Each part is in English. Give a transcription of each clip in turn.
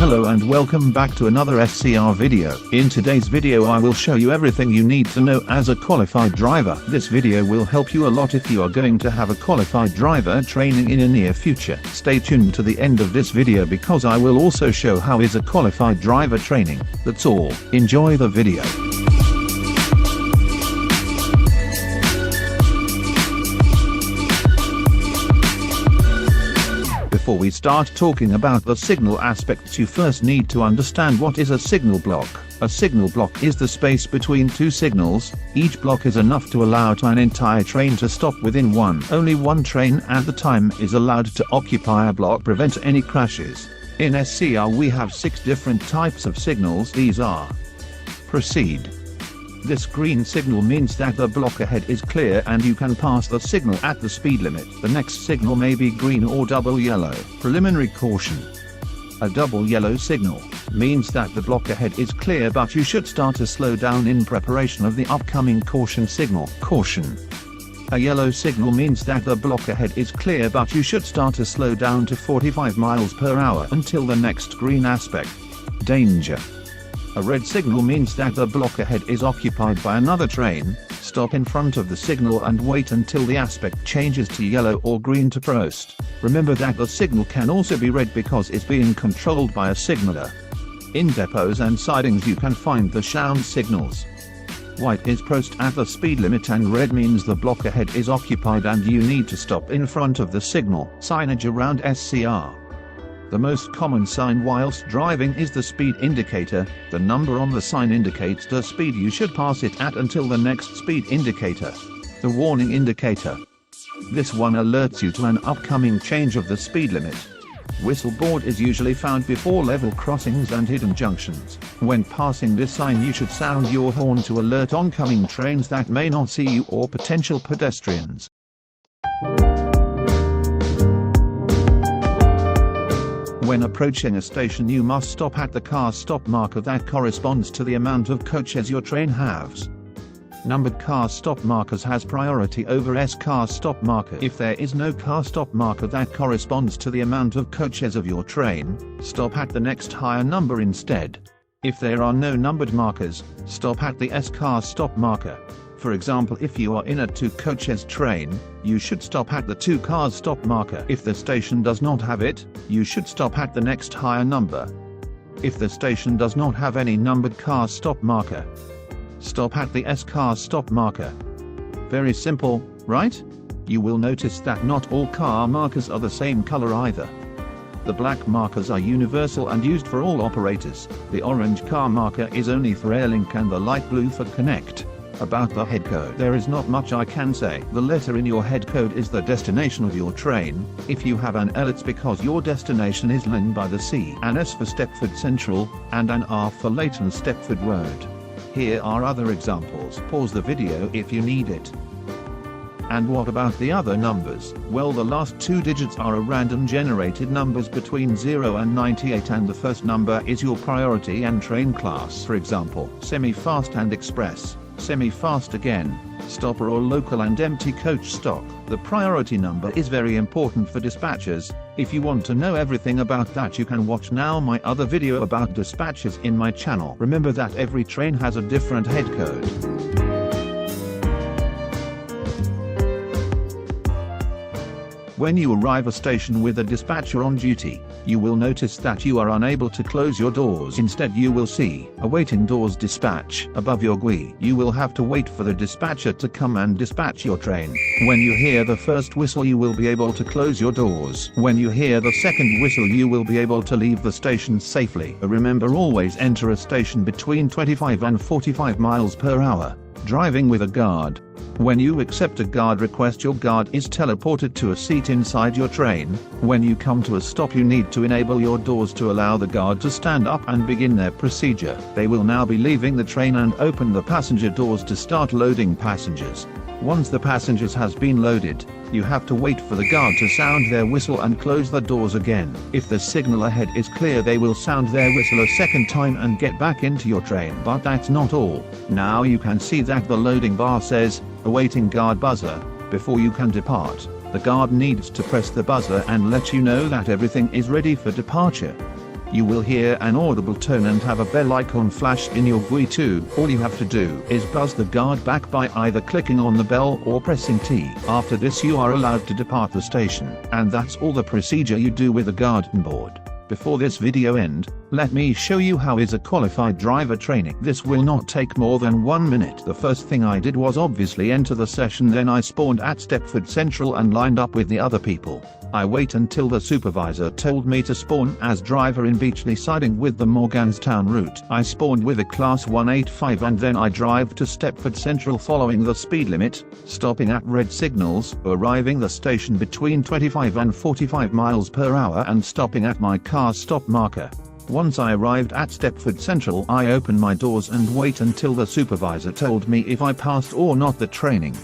Hello and welcome back to another SCR video. In today's video I will show you everything you need to know as a qualified driver. This video will help you a lot if you are going to have a qualified driver training in the near future. Stay tuned to the end of this video because I will also show how is a qualified driver training. That's all. Enjoy the video. Before we start talking about the signal aspects, you first need to understand what is a signal block. A signal block is the space between two signals. Each block is enough to allow an entire train to stop within one. Only one train at a time is allowed to occupy a block to prevent any crashes. In SCR we have 6 different types of signals. These are: proceed. This green signal means that the block ahead is clear and you can pass the signal at the speed limit. The next signal may be green or double yellow. Preliminary caution. A double yellow signal means that the block ahead is clear but you should start to slow down in preparation of the upcoming caution signal. Caution. A yellow signal means that the block ahead is clear but you should start to slow down to 45 miles per hour until the next green aspect. Danger. A red signal means that the block ahead is occupied by another train. Stop in front of the signal and wait until the aspect changes to yellow or green to proceed. Remember that the signal can also be red because it's being controlled by a signaler. In depots and sidings you can find the sound signals. White is proceed at the speed limit and red means the block ahead is occupied and you need to stop in front of the signal. Signage around SCR. The most common sign whilst driving is the speed indicator. The number on the sign indicates the speed you should pass it at until the next speed indicator. The warning indicator. This one alerts you to an upcoming change of the speed limit. Whistle board is usually found before level crossings and hidden junctions. When passing this sign you should sound your horn to alert oncoming trains that may not see you or potential pedestrians. When approaching a station you must stop at the car stop marker that corresponds to the amount of coaches your train has. Numbered car stop markers has priority over SCR stop marker. If there is no car stop marker that corresponds to the amount of coaches of your train, stop at the next higher number instead. If there are no numbered markers, stop at the SCR stop marker. For example, if you are in a 2 coaches train, you should stop at the 2 cars stop marker. If the station does not have it, you should stop at the next higher number. If the station does not have any numbered car stop marker, stop at the SCR stop marker. Very simple, right? You will notice that not all car markers are the same color either. The black markers are universal and used for all operators. The orange car marker is only for Airlink and the light blue for Connect. About the head code, there is not much I can say. The letter in your head code is the destination of your train. If you have an L, it's because your destination is Lynn by the sea, an S for Stepford Central, and an R for Leighton Stepford Road. Here are other examples. Pause the video if you need it. And what about the other numbers? Well, the last 2 digits are a random generated numbers between 0 and 98 and the first number is your priority and train class. For example, semi-fast and express. Semi-fast again, stopper or local and empty coach stock. The priority number is very important for dispatchers. If you want to know everything about that you can watch now my other video about dispatchers in my channel. Remember that every train has a different head code. When you arrive at a station with a dispatcher on duty, you will notice that you are unable to close your doors. Instead you will see awaiting doors dispatch above your GUI. You will have to wait for the dispatcher to come and dispatch your train. When you hear the first whistle you will be able to close your doors. When you hear the second whistle you will be able to leave the station safely. Remember, always enter a station between 25 and 45 miles per hour. Driving with a guard. When you accept a guard request, your guard is teleported to a seat inside your train. When you come to a stop you need to enable your doors to allow the guard to stand up and begin their procedure. They will now be leaving the train and open the passenger doors to start loading passengers. Once the passengers has been loaded, you have to wait for the guard to sound their whistle and close the doors again. If the signal ahead is clear they will sound their whistle a second time and get back into your train. But that's not all. Now you can see that the loading bar says, awaiting guard buzzer. Before you can depart, the guard needs to press the buzzer and let you know that everything is ready for departure. You will hear an audible tone and have a bell icon flash in your GUI too. All you have to do is buzz the guard back by either clicking on the bell or pressing T. After this you are allowed to depart the station, and that's all the procedure you do with the guard on board. Before this video end, let me show you how is a qualified driver training. This will not take more than 1 minute. The first thing I did was obviously enter the session, then I spawned at Stepford Central and lined up with the other people. I wait until the supervisor told me to spawn as driver in Beachley siding with the Morganstown route. I spawned with a class 185 and then I drive to Stepford Central following the speed limit, stopping at red signals, arriving the station between 25 and 45 miles per hour and stopping at my car stop marker. Once I arrived at Stepford Central, I opened my doors and wait until the supervisor told me if I passed or not the training.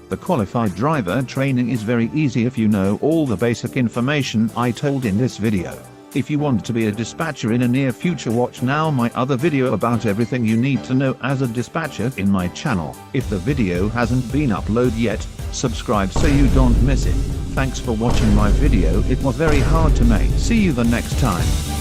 The qualified driver training is very easy if you know all the basic information I told in this video. If you want to be a dispatcher in a near future, watch now my other video about everything you need to know as a dispatcher in my channel. If the video hasn't been uploaded yet, subscribe so you don't miss it. Thanks for watching my video, it was very hard to make. See you the next time.